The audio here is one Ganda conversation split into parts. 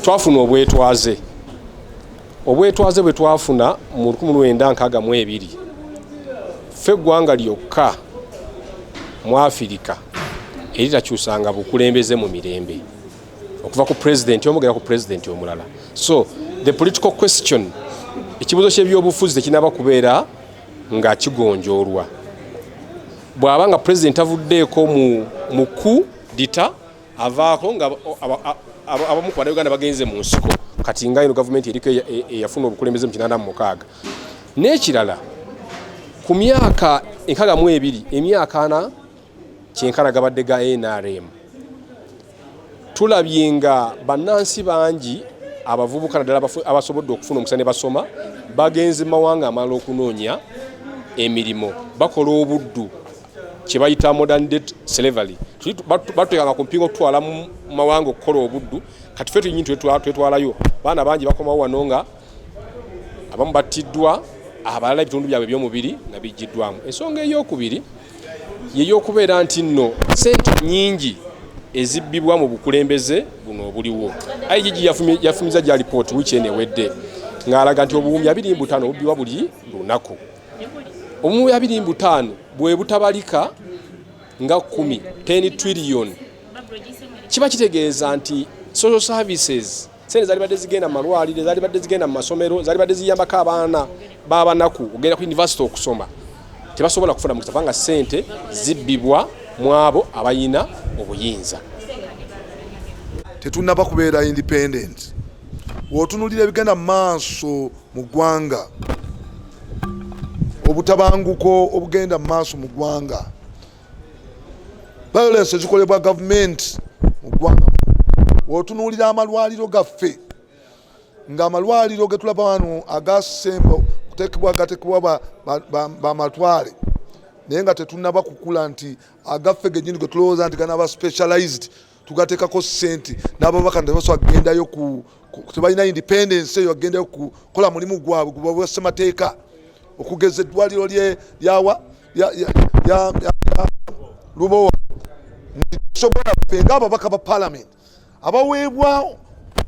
twafuna obwetwaze bwe twafuna mu 1962 ffe eggwanga lyokka mu Afirika eritakyusanga bukulembeze mu mirembe okuva ku president omugera ku president omulala. So the political question, ekibuzo ky'ebyobufuzi tekinaba kubeera nga kigonjoolwa. Bw'abanga president avuddeeko mu coup d'etat avaako nga abamu ku bannayuganda bagenze mu nsiko kati nga ino gavumenti eriko eyafuna obukulembeze mu 86. N'ekirala ku myaka 62 emyaka 4 kyenkana gabadde ga NRM tulabye nga bannansi bangi abavubuka naddala abasobodde okufuna omukisa ne basoma bagenze mawanga amala okunoonya emirimu bakola obuddu kye bayita modern day slavery. Batutekanga ku mpingo okutwala mu mawanga okukola obuddu kati ffe tunyinyi twetwalayo baana bangi bakomawo wano nga abamu battiddwa abalala ebitundu byabwe by'omubiri nga bijjiddwamu. Ensonga ey'okubiri yeyokubeera nti nno sente nyingi ezibbibwa mu bukulembeze buno obuliwo. IGG yafumiza gya lipooti wiiki eno ewedde ng'alaga nti obuwumbi 25 bubbiwa buli lunaku. Obuwumbi 25 bwe butabalika nga 10 trillion kiba kitegeeza nti social services sente zali badde zigenda mu malwaliro, zali badde zigenda mu masomero, zali badde ziyambako abaana b'abanaku ogenda ku university okusoma tebasobola kufuna mukisa kubanga sente zibbibwa mu abo abayina obuyinza. Tetunnaba kubeera independent. W'otunuulira ebigenda mu maaso mu ggwanga, obutabanguko obugenda mu maaso mu ggwanga, violence ezikolebwa gavumenti mu ggwanga, w'otunuulira amalwaliro gaffe ng'amalwaliro ge tulaba wano agasemba gatekebwa bamatwale naye nga tetunnaba kukula nti agaffe genyini ge tulowooza nti ganaba specialized tugateekako ssente n'ababaka tebasobola kugendayo tebalina independence eyo agendayo kukola mulimu gwabwe gwa ssemateeka okugeza eddwaliro lyawa Lubowa tusobola ffe ng'ababaka ba parliament abaweebwa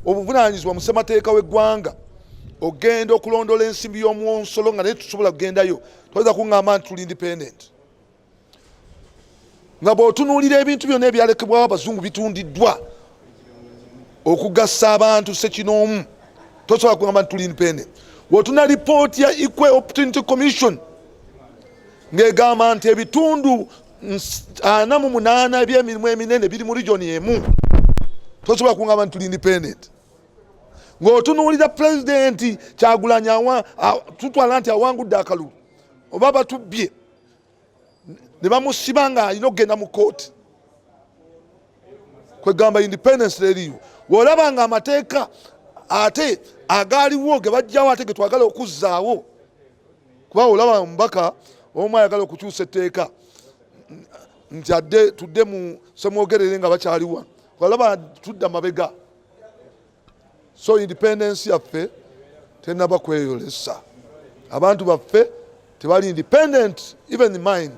obuvunaanyizibwa mu ssemateeka w'eggwanga ogenda okulondola ensimbi y'omwonsolo nga naye tusobola kugendayo toyinza kuŋŋamba nti tuli independent. Nga bw'otunuulira ebintu byonna ebyalekebwawo abazungu bitundiddwa okugasa abantu ssekinoomu tosobola kuŋŋamba nti tuli independent. Bw'otuna lipooti ya Equal Opportunity Commission ng'egamba nti ebitundu 48 eby'emirimu eminene biri mu regioni emu tosobola kuŋŋamba nti tuli independent. Ng'otunuulira pulezidenti Kyagulanyi tutwala nti awangudde akalulu oba batubbye ne bamusiba nga alina okugenda mu kooti kwegamba independence teriyo. Bw'olaba nga amateeka ate agaaliwo ge bajjawo ate ge twagala okuzzaawo kuba olaba omubaka omu ayagala okukyusa etteeka nti adde tudde mu semwogerere nga bakyaliwa olaba tudda mabega. So independence yaffe tenaba kweyolesa. Abantu baffe tebali independent even the mind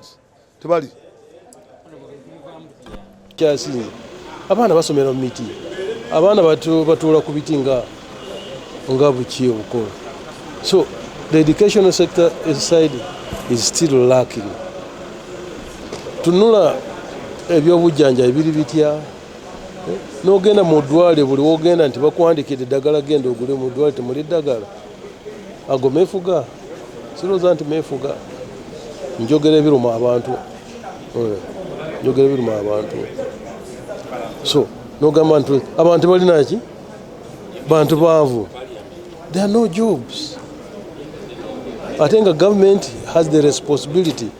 tebali. Kyasi abaana basomera mu miti, abaana batuula ku biti nga buki obukolo. So the educational sector side is still lacking. Tunula ebyobujjanja ebiri bitya n'ogenda mu ddwaliro buli wogenda nti bakuwandikira eddagala genda ogule mu ddwaliro temuli ddagala. Ago Ameefuga sirowooza nti Ameefuga njogera ebiruma abantu. So n'ogamba nti abantu balina ki bantu baavu. There are no jobs. Ate nga government has the responsibility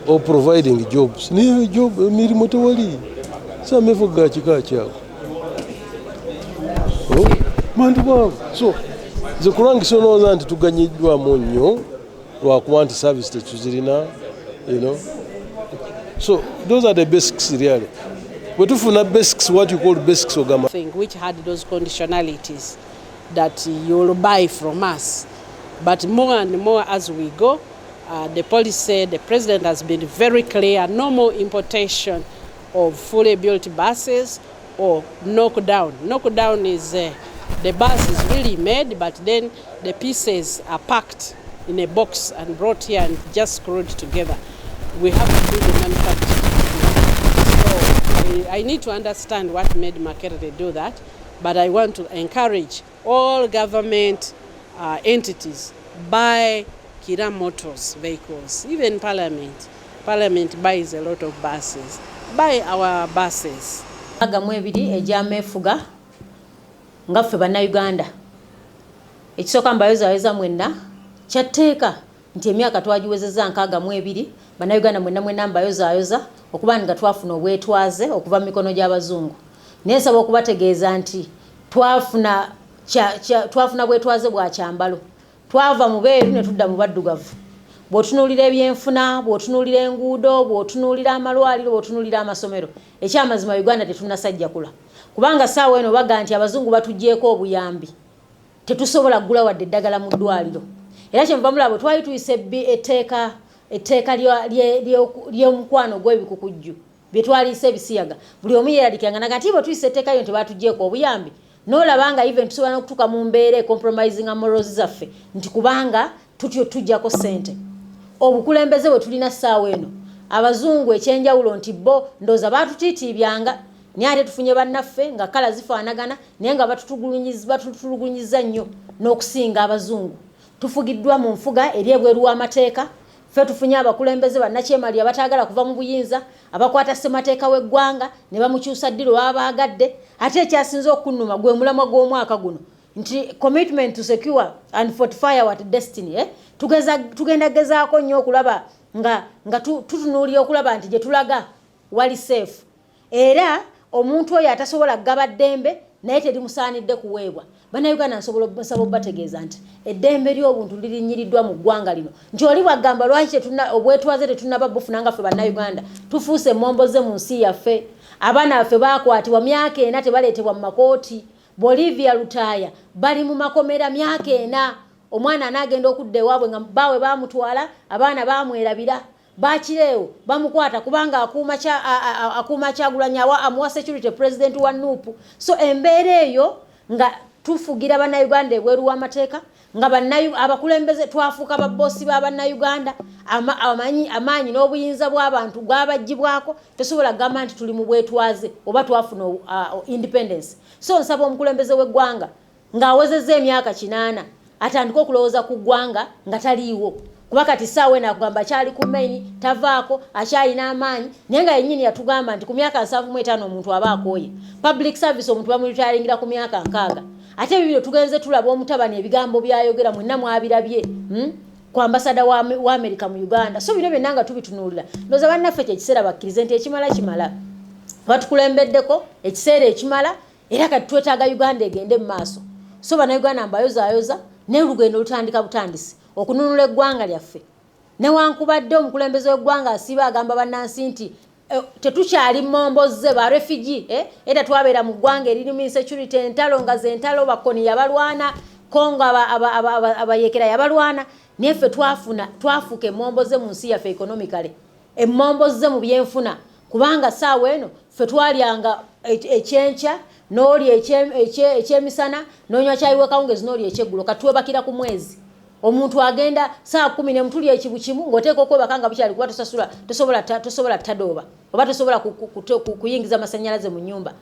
of providing jobs. Niyo job emirimu tewali. Sa Ameefuga kika kyako bantu baavu. So nze kulwangisa onooza nti tuganyiddwamu nnyo lwakuba nti service tetuzirina, you know. So those are the basics really. Bwe tufuna basics, what you call basics ogamba which had those conditionalities that you'll buy from us, but more and more as we go, the policy, the president has been very clear, no more importation of fully built buses or knock down. Knock down is the bus is really made, but then the pieces are packed in a box and brought here and just screwed together. We have to do the manufacturing. So I need to understand what made Makerere do that, but I want to encourage all government entities buy Kira Motors vehicles, even Parliament. Parliament buys a lot of buses. Buy our buses. Agamwebiri eja Ameefuga ngaffe bannayuganda ekisooka mbayozaweza mwenna kyatteeka nti emyaka twagiwezezza nkaaga mu ebiri bannayuganda mwenna mbayozayoza okuba nga twafuna obwetwaze okuva mu mikono gy'abazungu naye nsaba okubategeeza nti twafuna bwetwaze bwa kyambalo twava mu beeru ne tudda mu baddugavu bw'otunuulira ebyenfuna bw'otunuulira enguudo bw'otunuulira amalwaliro bw'otunuulira amasomero ekyamazima Uganda tetunnasajjakula kubanga saawa eno baga nti abazungu batuggyeko obuyambi tetusobola kugula wadde eddagala mu ddwaliro era kyenva mulabo twali tuyise etteeka ly'omukwano gw'ebikukujju bye twaliyise ebisiyaga buli omu yeeralikiranga naga nti bwe tuyise etteeka lyo tebatuggyeko obuyambi n'olabanga even tusobola n'okutuuka mu mbeera compromising morals zaffe nti kubanga tutyo tujjako ssente obukulembeze bwe tulina ssaawa eno abazungu ekyenjawulo nti bo ndooza baatutiitiibyanga naye ate tufunye bannaffe nga kala zifaanagana naye nga batutulugunyiza nnyo n'okusinga abazungu tufugiddwa mu nfuga eri ebweru w'amateeka ffe tufunye abakulembeze bannakyemali abataagala kuva mu buyinza abakwata ssemateeka w'eggwanga ne bamukyusa ddi lwe baba baagadde ate ekyasinze okunnuma gwe mulamwa gw'omwaka guno nti commitment to secure and fortify our destiny tugenda gezaako nnyo okulaba nga tutunuulira okulaba nti gye tulaga wali safe era omuntu oyo atasobola kugaba ddembe naye terimusaanidde kuweebwa bannayuganda nsaba okubategeeza nti eddembe ly'obuntu lirinyiriddwa mu ggwanga lino nti oli bwagamba lwaki obwetwaze tetunaba bufuna nga ffe bannayuganda tufuuse emmomboze mu nsi yaffe abaana baffe baakwatibwa myaka ena tebaleetebwa mu makooti Bolivia Lutaya bali mu makomera myaka ena omwana anaagenda okudda ewaabwe nga baawe baamutwala abaana baamwerabira bakireewo bamukwata kubanga akuuma Kyagulanyi amuwa security president wa Nuupu so embeera eyo nga tufugira bannayuganda ebweru w'amateeka nga abakulembeze twafuuka babbosi ba bannayuganda amaanyi n'obuyinza bw'abantu gwabaggyibwako tosobola kugamba nti tuli mu bwetwaze oba twafuna independence so nsaba omukulembeze w'eggwanga ng'awezezza emyaka 8 atandika okulowooza ku ggwanga nga taliiwo kuba kati ssaawa eno akugamba akyali ku maini tavaako akyalina amaanyi naye nga yennyini yatugamba nti ku myaka 75 omuntu aba akooye public service omuntu bamulitalingira ku myaka 6 ate bibino tugenze tulaba omutabani ebigambo byayogera mwenna mwabirabye ku ambasada wa America mu Uganda so bino byonna nga tubitunuulira ndowooza bannaffe kyekiseera bakkirize nti ekimala batukulembeddeko ekiseera ekimala era kati twetaaga Uganda egende mu maaso so bannayuganda mbayozayoza n'olugendo lutandika butandisi okununula eggwanga lyaffe newankubadde omukulembeze w'eggwanga asiba agamba bannansi nti tetukyali mmomboze ba refugee era twabeera mu ggwanga eririmu insecurity entalo nga zentalo bakoni yabalwana kongo abayekera yabalwana naye ffe twafuuka emmomboze mu nsi yaffe economically emmomboze mu byenfuna kubanga ssaawa eno ffe twalyanga ekyenkya n'olya ekyemisana n'onywa kyayiwe kawungezi n'olya ekyeggulo katwebakira ku mwezi omuntu agenda saa 10 ne mutuli ekibu kimu ng'oteeka okwebaka nga bukyali kuba tosobola ttadooba oba tosobola kuyingiza amasannyalaze mu nnyumba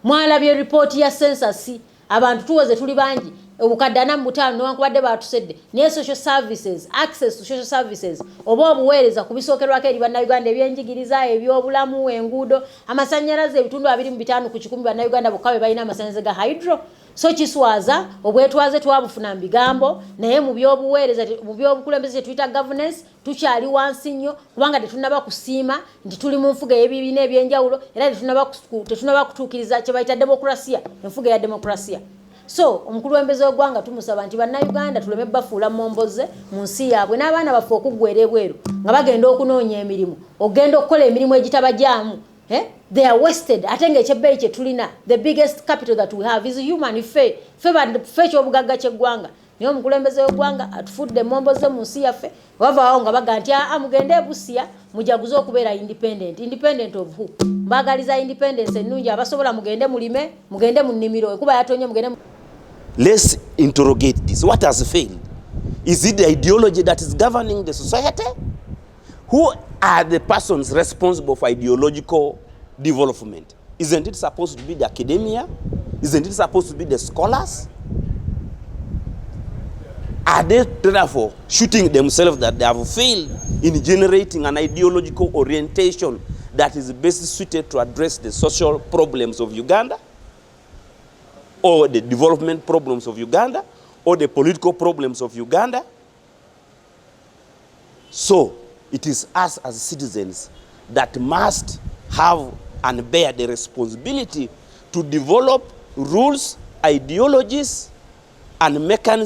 mwalabye ripooti ya census abantu tuwoze tuli bangi obukadde 45 newankubadde baatusedde naye social services access to social services oba obuweereza ku bisookerwako eri bannayuganda ebyenjigiriza ebyobulamu enguudo amasannyalaze ebitundu 25 ku 100 bannayuganda bokka be balina amasannyalaze ga hydro so kiswaza obwetwaze twabufuna mu bigambo naye mu byobuweereza mu byobukulembeze tuyita governance tukyali wansi nnyo kubanga tetunaba kusiima nti tuli mu nfuga y'ebibiina ebyenjawulo era tetunaba kutuukiriza kye bayita demokrasiya enfuga ya demokrasiya so omukulembeze w'eggwanga tumusaba nti bannayuganda tuleme bafuula momboze mu nsi yaabwe n'abaana baffe okuggwera ebweru nga bagenda okunoonya emirimu ogenda okukola emirimu egitabajjaamu they are wasted atenga ekyebbeeyi kye tulina the biggest capital that we have is human ffe ky'obugagga ky'eggwanga niyo omukulembeze w'eggwanga atufudde emmomboze mu nsi yaffe bavaawo nga baga nti mugende e Busia mujaguze okubeera independent of who? Mbagaliza independence ennungi abasobola mugende mulime mugende mu nnimiro kuba yatonye mugende. Let's interrogate this. What has failed? Is it the ideology that is governing the society? Who are the persons responsible for ideological development? Isn't it supposed to be the academia? Isn't it supposed to be the scholars? Are they therefore shooting themselves that they have failed in generating an ideological orientation that is best suited to address the social problems of Uganda, or the development problems of Uganda, or the political problems of Uganda? So it is us as citizens that must have and bear the responsibility to develop rules, ideologies, and mechanisms